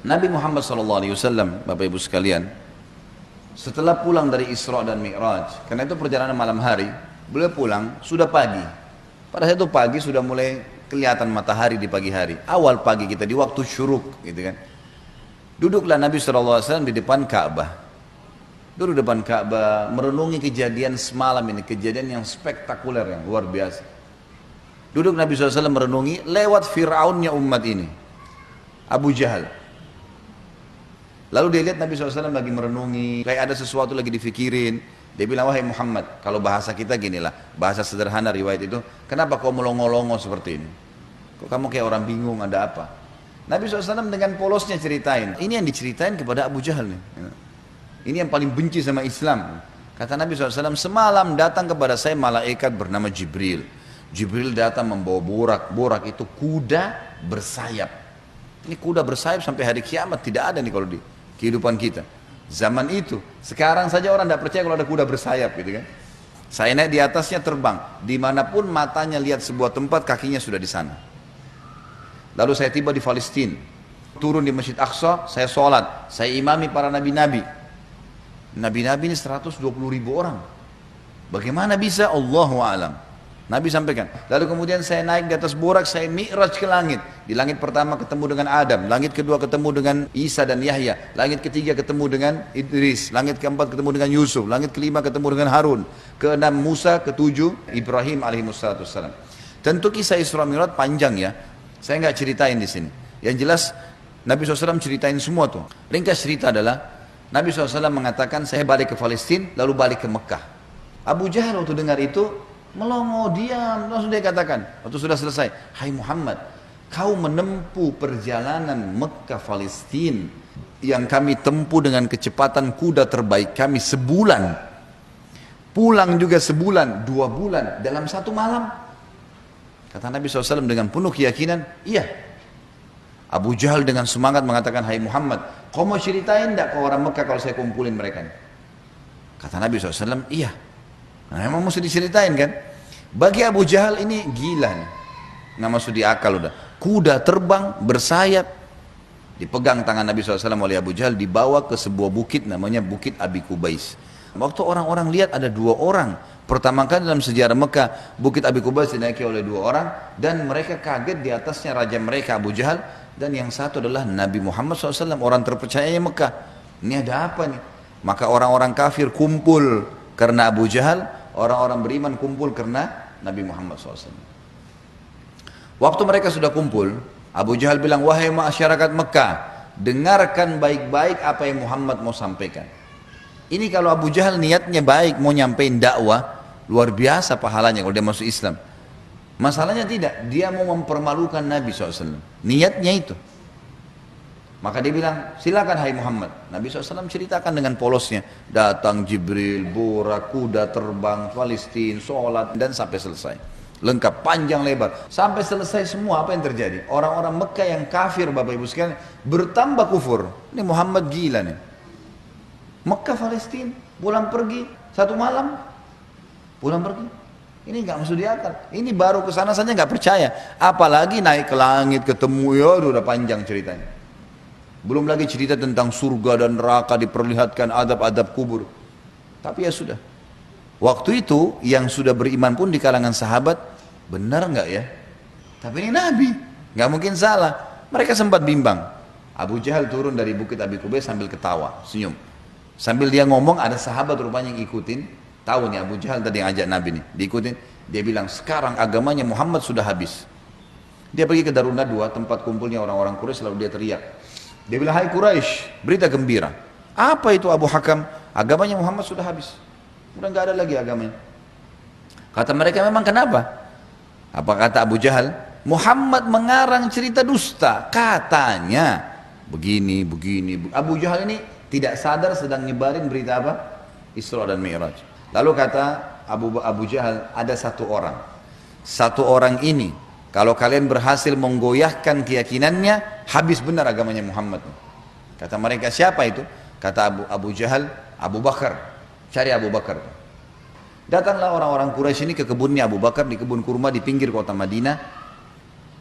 Nabi Muhammad SAW, Bapak Ibu sekalian, setelah pulang dari Isra dan Mi'raj, karena itu perjalanan malam hari, beliau pulang sudah pagi. Pada saat itu pagi sudah mulai kelihatan matahari di pagi hari. Awal pagi kita di waktu syuruk, gitu kan. Duduklah Nabi SAW di depan Ka'bah. Duduk depan Ka'bah, merenungi kejadian semalam ini, kejadian yang spektakuler, yang luar biasa. Duduk Nabi SAW merenungi lewat Fir'aunnya umat ini, Abu Jahal. Lalu dia lihat Nabi SAW lagi merenungi, kayak ada sesuatu lagi difikirin. Dia bilang, wahai Muhammad, kalau bahasa kita ginilah, bahasa sederhana riwayat itu, kenapa kau melongo-longo seperti ini? Kok kamu kayak orang bingung, ada apa? Nabi SAW dengan polosnya ceritain, ini yang diceritain kepada Abu Jahal nih. Ini yang paling benci sama Islam. Kata Nabi SAW, semalam datang kepada saya malaikat bernama Jibril. Jibril datang membawa borak. Borak itu kuda bersayap. Ini kuda bersayap sampai hari kiamat tidak ada nih kalau di kehidupan kita. Zaman itu, sekarang saja orang tidak percaya kalau ada kuda bersayap gitu kan. Saya naik di atasnya terbang. Dimanapun matanya lihat sebuah tempat, kakinya sudah di sana. Lalu saya tiba di Palestina. Turun di Masjid Aqsa, saya sholat. Saya imami para nabi-nabi. Nabi-nabi ini 120.000 orang. Bagaimana bisa? Allahu a'lam. Nabi sampaikan. Lalu kemudian saya naik di atas borak, saya mi'raj ke langit. Di langit pertama ketemu dengan Adam, langit kedua ketemu dengan Isa dan Yahya, langit ketiga ketemu dengan Idris, langit keempat ketemu dengan Yusuf, langit kelima ketemu dengan Harun, keenam Musa, ketujuh Ibrahim alaihissalam. Tentu kisah Isra Mi'raj panjang ya. Saya nggak ceritain di sini. Yang jelas Nabi SAW ceritain semua tuh. Ringkas cerita adalah Nabi SAW mengatakan saya balik ke Palestina lalu balik ke Mekah. Abu Jahal waktu dengar itu melongo, diam, langsung dia katakan waktu sudah selesai, hai Muhammad, kau menempuh perjalanan Mekah Palestina yang kami tempuh dengan kecepatan kuda terbaik kami sebulan, pulang juga sebulan, 2 bulan dalam 1 malam. Kata Nabi SAW dengan penuh keyakinan, iya. Abu Jahal dengan semangat mengatakan, hai Muhammad, kau mau ceritain tidak ke orang Mekah kalau saya kumpulin mereka? Kata Nabi SAW, iya. Nah, memang mesti diceritain kan. Bagi Abu Jahal ini gila nih, nggak masuk di akal udah. Kuda terbang bersayap, dipegang tangan Nabi SAW oleh Abu Jahal, dibawa ke sebuah bukit namanya Bukit Abi Kubais. Waktu orang-orang lihat ada 2 orang, pertama kali dalam sejarah Mekah Bukit Abi Kubais dinaiki oleh 2 orang, dan mereka kaget di atasnya raja mereka Abu Jahal, dan yang satu adalah Nabi Muhammad SAW, orang terpercayanya Mekah. Ini ada apa nih? Maka orang-orang kafir kumpul karena Abu Jahal, orang-orang beriman kumpul karena Nabi Muhammad SAW. Waktu mereka sudah kumpul, Abu Jahal bilang, wahai masyarakat Mekah, dengarkan baik-baik apa yang Muhammad mau sampaikan. Ini kalau Abu Jahal niatnya baik, mau nyampein dakwah, luar biasa pahalanya kalau dia masuk Islam. Masalahnya tidak, dia mau mempermalukan Nabi SAW. Niatnya itu. Maka dia bilang, silakan hai Muhammad. Nabi SAW ceritakan dengan polosnya. Datang Jibril, borak, kuda terbang, Palestina, sholat, dan sampai selesai. Lengkap, panjang lebar. Sampai selesai semua apa yang terjadi. Orang-orang Mekah yang kafir, Bapak Ibu sekalian, bertambah kufur. Ini Muhammad gila nih. Mekah, Palestina, pulang pergi, 1 malam. Pulang pergi. Ini nggak masuk di akal. Ini baru kesana saja nggak percaya. Apalagi naik ke langit ketemu, ya udah panjang ceritanya. Belum lagi cerita tentang surga dan neraka, diperlihatkan adab-adab kubur. Tapi ya sudah. Waktu itu yang sudah beriman pun di kalangan sahabat, benar nggak ya? Tapi ini Nabi, nggak mungkin salah. Mereka sempat bimbang. Abu Jahal turun dari Bukit Abi Kubais sambil ketawa, senyum. Sambil dia ngomong, ada sahabat rupanya yang ikutin. Tahu nih Abu Jahal tadi yang ajak Nabi nih, diikutin. Dia bilang, sekarang agamanya Muhammad sudah habis. Dia pergi ke Darun Nadwa, tempat kumpulnya orang-orang Quraisy, lalu dia teriak. Dia bilang, hai Quraisy, berita gembira. Apa itu Abu Hakam? Agamanya Muhammad sudah habis. Udah nggak ada lagi agamanya. Kata mereka, memang kenapa? Apa kata Abu Jahal? Muhammad mengarang cerita dusta. Katanya begini. Abu Jahal ini tidak sadar sedang nyebarin berita apa? Isra dan Mi'raj. Lalu kata Abu Jahal, ada 1 orang. 1 orang ini, kalau kalian berhasil menggoyahkan keyakinannya, habis benar agamanya Muhammad. Kata mereka, siapa itu? Kata Abu Jahal, Abu Bakar. Cari Abu Bakar. Datanglah orang-orang Quraisy ini ke kebunnya Abu Bakar, di kebun kurma di pinggir kota Madinah.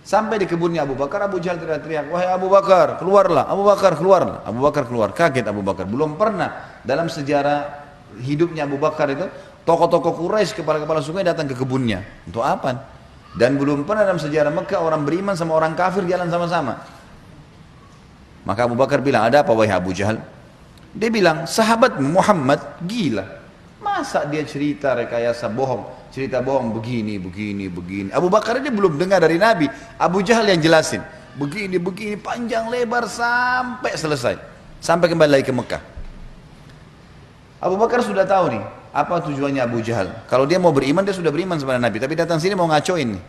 Sampai di kebunnya Abu Bakar, Abu Jahal teriak-teriak, wahai Abu Bakar, keluarlah, Abu Bakar, keluarlah. Abu Bakar keluar, kaget Abu Bakar. Belum pernah dalam sejarah hidupnya Abu Bakar itu, tokoh-tokoh Quraisy, kepala-kepala suku datang ke kebunnya. Untuk apa? Dan belum pernah dalam sejarah Mekah orang beriman sama orang kafir jalan sama-sama. Maka Abu Bakar bilang, ada apa wahai Abu Jahal? Dia bilang, sahabatmu Muhammad gila. Masa dia cerita rekayasa bohong, cerita bohong begini, begini, begini. Abu Bakar ini belum dengar dari Nabi. Abu Jahal yang jelasin. Begini, begini, panjang lebar sampai selesai. Sampai kembali lagi ke Mekah. Abu Bakar sudah tahu nih, apa tujuannya Abu Jahal. Kalau dia mau beriman, dia sudah beriman kepada Nabi. Tapi datang sini mau ngacoin nih.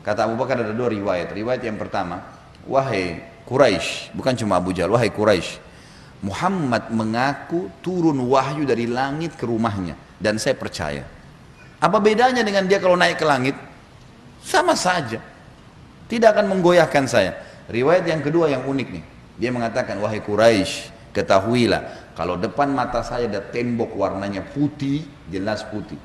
Kata Abu Bakar ada dua riwayat. Riwayat yang pertama, wahai Quraisy, bukan cuma Abu Jahal, wahai Quraisy, Muhammad mengaku turun wahyu dari langit ke rumahnya dan saya percaya. Apa bedanya dengan dia kalau naik ke langit? Sama saja. Tidak akan menggoyahkan saya. Riwayat yang kedua yang unik nih. Dia mengatakan, wahai Quraisy, ketahuilah kalau depan mata saya ada tembok warnanya putih, jelas putih.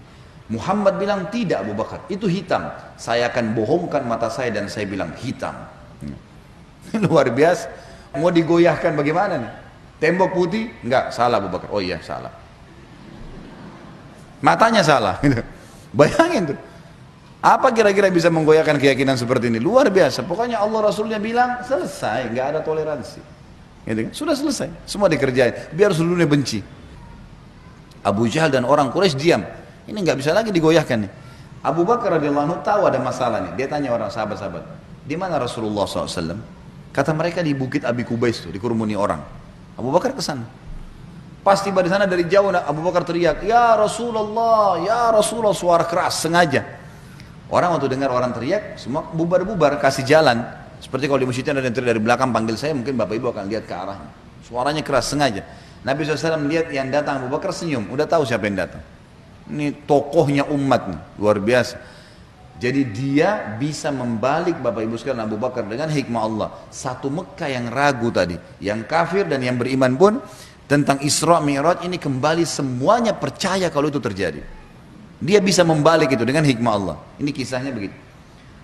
Muhammad bilang tidak Abu Bakar, itu hitam. Saya akan bohongkan mata saya dan saya bilang hitam. Luar biasa. Mau digoyahkan bagaimana nih? Tembok putih? Enggak, salah Abu Bakar. Oh iya, salah. Matanya salah. Bayangin tuh. Apa kira-kira bisa menggoyahkan keyakinan seperti ini? Luar biasa. Pokoknya Allah Rasulnya bilang, selesai. Enggak ada toleransi. Gitu kan? Sudah selesai. Semua dikerjain. Biar seluruhnya benci. Abu Jahal dan orang Quraisy diam. Ini enggak bisa lagi digoyahkan nih. Abu Bakar radhiyallahu anhu tahu ada masalah nih. Dia tanya orang sahabat-sahabat, di mana Rasulullah SAW? Kata mereka di Bukit Abi Kubais tuh, dikerumuni orang. Abu Bakar ke sana. Pas tiba di sana dari jauh Abu Bakar teriak, "Ya Rasulullah, ya Rasulullah," suara keras sengaja. Orang waktu dengar orang teriak, semua bubar-bubar kasih jalan. Seperti kalau di masjid ada yang teriak dari belakang panggil saya, mungkin Bapak Ibu akan lihat ke arahnya. Suaranya keras sengaja. Nabi SAW melihat yang datang Abu Bakar senyum, udah tahu siapa yang datang. Ini tokohnya umat nih, luar biasa. Jadi dia bisa membalik Bapak Ibu sekalian Abu Bakar dengan hikmah Allah. Satu Mekah yang ragu tadi, yang kafir dan yang beriman pun tentang Isra Mi'raj ini kembali semuanya percaya kalau itu terjadi. Dia bisa membalik itu dengan hikmah Allah. Ini kisahnya begitu.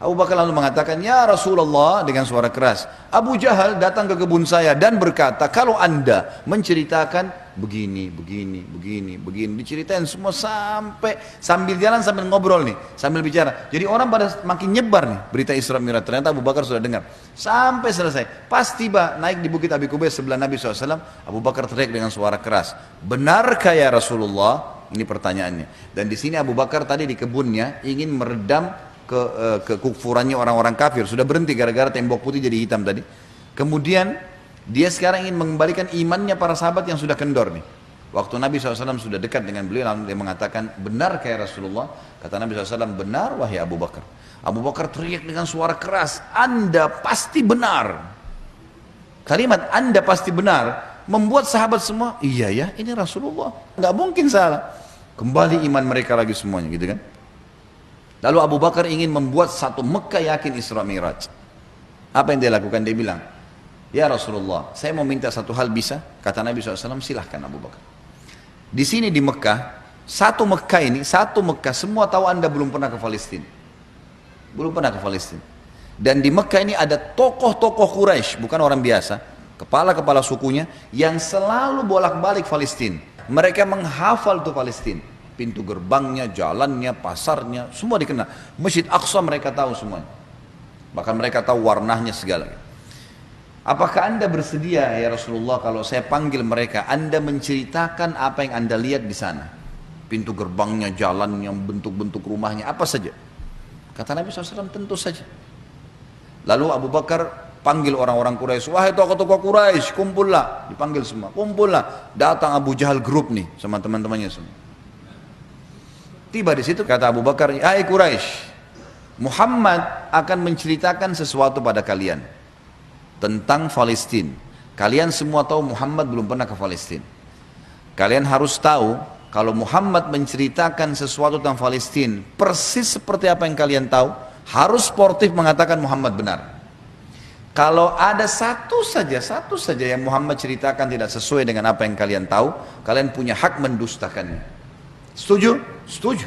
Abu Bakar lalu mengatakan, "Ya Rasulullah," dengan suara keras, "Abu Jahal datang ke kebun saya dan berkata, kalau anda menceritakan begini, begini, begini, begini." Diceritain semua sambil jalan sambil ngobrol nih, sambil bicara. Jadi orang pada makin nyebar nih berita Isra Mi'raj. Ternyata Abu Bakar sudah dengar. Sampai selesai. Pas tiba naik di Bukit Abi Kubais sebelah Nabi SAW, Abu Bakar teriak dengan suara keras, "Benarkah ya Rasulullah?" Ini pertanyaannya. Dan di sini Abu Bakar tadi di kebunnya ingin meredam kekufurannya orang-orang kafir. Sudah berhenti gara-gara tembok putih jadi hitam tadi. Kemudian dia sekarang ingin mengembalikan imannya para sahabat yang sudah kendor nih. Waktu Nabi SAW sudah dekat dengan beliau, lalu dia mengatakan, "Benar kayak Rasulullah?" Kata Nabi SAW, "Benar wahai Abu Bakar." Abu Bakar teriak dengan suara keras, "Anda pasti benar." Kalimat "Anda pasti benar" membuat sahabat semua, iya ya, ini Rasulullah, nggak mungkin salah. Kembali iman mereka lagi semuanya, gitu kan. Lalu Abu Bakar ingin membuat satu Mekah yakin Isra Mi'raj. Apa yang dia lakukan? Dia bilang, "Ya Rasulullah, saya mau minta satu hal, bisa?" Kata Nabi SAW, "Silahkan Abu Bakar." Di sini di Mekah, satu Mekah, semua tahu anda belum pernah ke Palestina. Belum pernah ke Palestina. Dan di Mekah ini ada tokoh-tokoh Quraisy, bukan orang biasa, kepala-kepala sukunya, yang selalu bolak-balik Palestina. Mereka menghafal tuh Palestina. Pintu gerbangnya, jalannya, pasarnya, semua dikenal. Masjid Aqsa mereka tahu semuanya. Bahkan mereka tahu warnanya segala. Apakah anda bersedia ya Rasulullah kalau saya panggil mereka, anda menceritakan apa yang anda lihat di sana? Pintu gerbangnya, jalannya, bentuk-bentuk rumahnya, apa saja. Kata Nabi SAW, tentu saja. Lalu Abu Bakar panggil orang-orang Quraisy, "Wahai tokoh-tokoh Quraisy, kumpullah." Dipanggil semua, kumpullah. Datang Abu Jahal grup nih sama teman-temannya semua. Tiba di situ kata Abu Bakar, "Hai Quraisy, Muhammad akan menceritakan sesuatu pada kalian tentang Palestina. Kalian semua tahu Muhammad belum pernah ke Palestina. Kalian harus tahu kalau Muhammad menceritakan sesuatu tentang Palestina persis seperti apa yang kalian tahu, harus sportif mengatakan Muhammad benar. Kalau ada satu saja yang Muhammad ceritakan tidak sesuai dengan apa yang kalian tahu, kalian punya hak mendustakannya." Setuju? Setuju.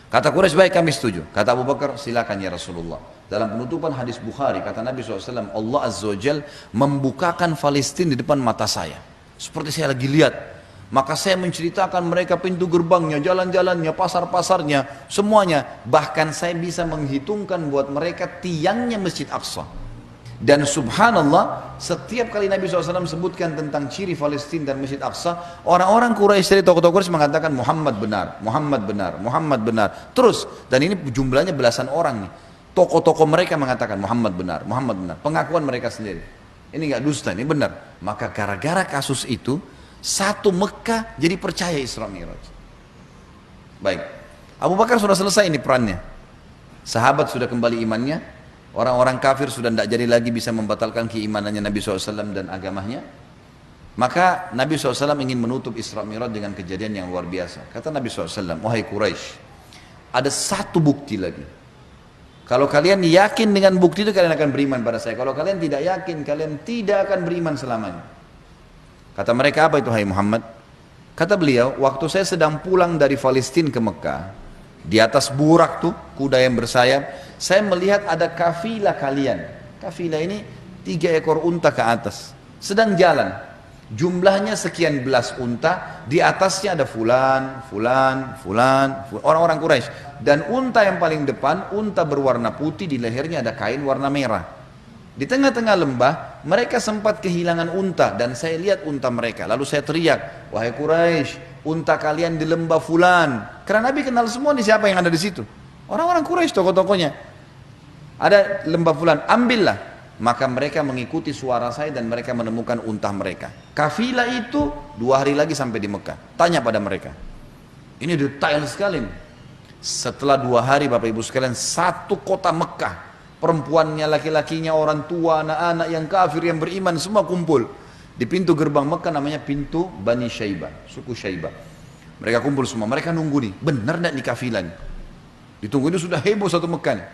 Kata Quraisy, "Baik, kami setuju." Kata Abu Bakar, "Silakan ya Rasulullah. Dalam penutupan hadis Bukhari, kata Nabi SAW, Allah Azza wa Jal membukakan Palestina di depan mata saya. Seperti saya lagi lihat. Maka saya menceritakan mereka pintu gerbangnya, jalan-jalannya, pasar-pasarnya, semuanya. Bahkan saya bisa menghitungkan buat mereka tiangnya Masjid Aqsa. Dan subhanallah, setiap kali Nabi SAW sebutkan tentang ciri Palestina dan Masjid Aqsa, orang-orang Quraisy dari tokoh-tokoh Quraisy mengatakan Muhammad benar, Muhammad benar, Muhammad benar. Terus, dan ini jumlahnya belasan orang nih. Tokoh-tokoh mereka mengatakan Muhammad benar, Muhammad benar. Pengakuan mereka sendiri. Ini nggak dusta, ini benar. Maka gara-gara kasus itu, satu Mekah jadi percaya Isra Mi'raj. Baik, Abu Bakar sudah selesai ini perannya. Sahabat sudah kembali imannya. Orang-orang kafir sudah tidak jadi lagi bisa membatalkan keimanannya Nabi SAW dan agamanya. Maka Nabi SAW ingin menutup Isra Mi'raj dengan kejadian yang luar biasa. Kata Nabi SAW, wahai Quraisy, ada satu bukti lagi. Kalau kalian yakin dengan bukti itu, kalian akan beriman pada saya. Kalau kalian tidak yakin, kalian tidak akan beriman selamanya. Kata mereka, apa itu hai Muhammad? Kata beliau, waktu saya sedang pulang dari Palestina ke Mekah, di atas burak tuh, kuda yang bersayap, saya melihat ada kafilah kalian. Kafilah ini 3 ekor unta ke atas, sedang jalan. Jumlahnya sekian belas unta, di atasnya ada fulan, orang-orang Quraisy. Dan unta yang paling depan, unta berwarna putih, di lehernya ada kain warna merah. Di tengah-tengah lembah, mereka sempat kehilangan unta, dan saya lihat unta mereka. Lalu saya teriak, wahai Quraisy, unta kalian di lembah fulan. Karena Nabi kenal semua nih siapa yang ada di situ. Orang-orang Quraisy, tokoh-tokohnya. Ada lembah fulan, ambillah. Maka mereka mengikuti suara saya dan mereka menemukan unta mereka. Kafilah itu 2 hari lagi sampai di Mekah. Tanya pada mereka. Ini detail sekali. Setelah 2 hari Bapak Ibu sekalian, satu kota Mekah. Perempuannya, laki-lakinya, orang tua, anak-anak yang kafir, yang beriman, semua kumpul. Di pintu gerbang Mekah namanya pintu Bani Syaibah, suku Syaibah. Mereka kumpul semua, mereka nunggu nih. Benar tidak nih kafilah nih? Ditunggu ini sudah heboh satu Mekah nih.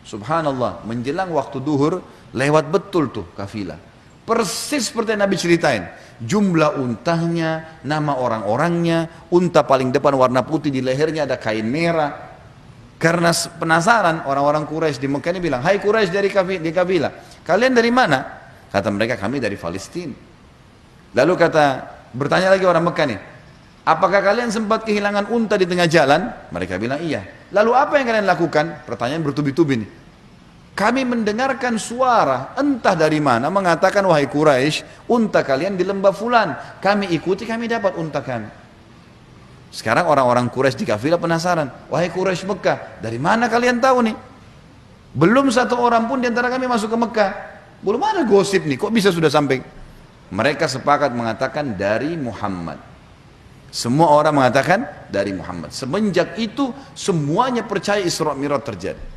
Subhanallah, menjelang waktu duhur, lewat betul tuh kafilah. Persis seperti yang Nabi ceritain. Jumlah untanya, nama orang-orangnya, unta paling depan warna putih, di lehernya ada kain merah. Karena penasaran, orang-orang Quraisy di Mekah ini bilang, hai Quraisy dari kafilah, kalian dari mana? Kata mereka, kami dari Palestina. Lalu bertanya lagi orang Mekah nih, apakah kalian sempat kehilangan unta di tengah jalan? Mereka bilang iya. Lalu apa yang kalian lakukan? Pertanyaan bertubi-tubi nih. Kami mendengarkan suara entah dari mana mengatakan, wahai Quraisy, unta kalian di lembah fulan. Kami ikuti, kami dapat unta kami. Sekarang orang-orang Quraisy di kafilah penasaran, wahai Quraisy Mekah, dari mana kalian tahu nih? Belum satu orang pun di antara kami masuk ke Mekah. Belum ada gosip nih, kok bisa sudah sampai? Mereka sepakat mengatakan dari Muhammad. Semua orang mengatakan dari Muhammad. Semenjak itu semuanya percaya Isra Mi'raj terjadi.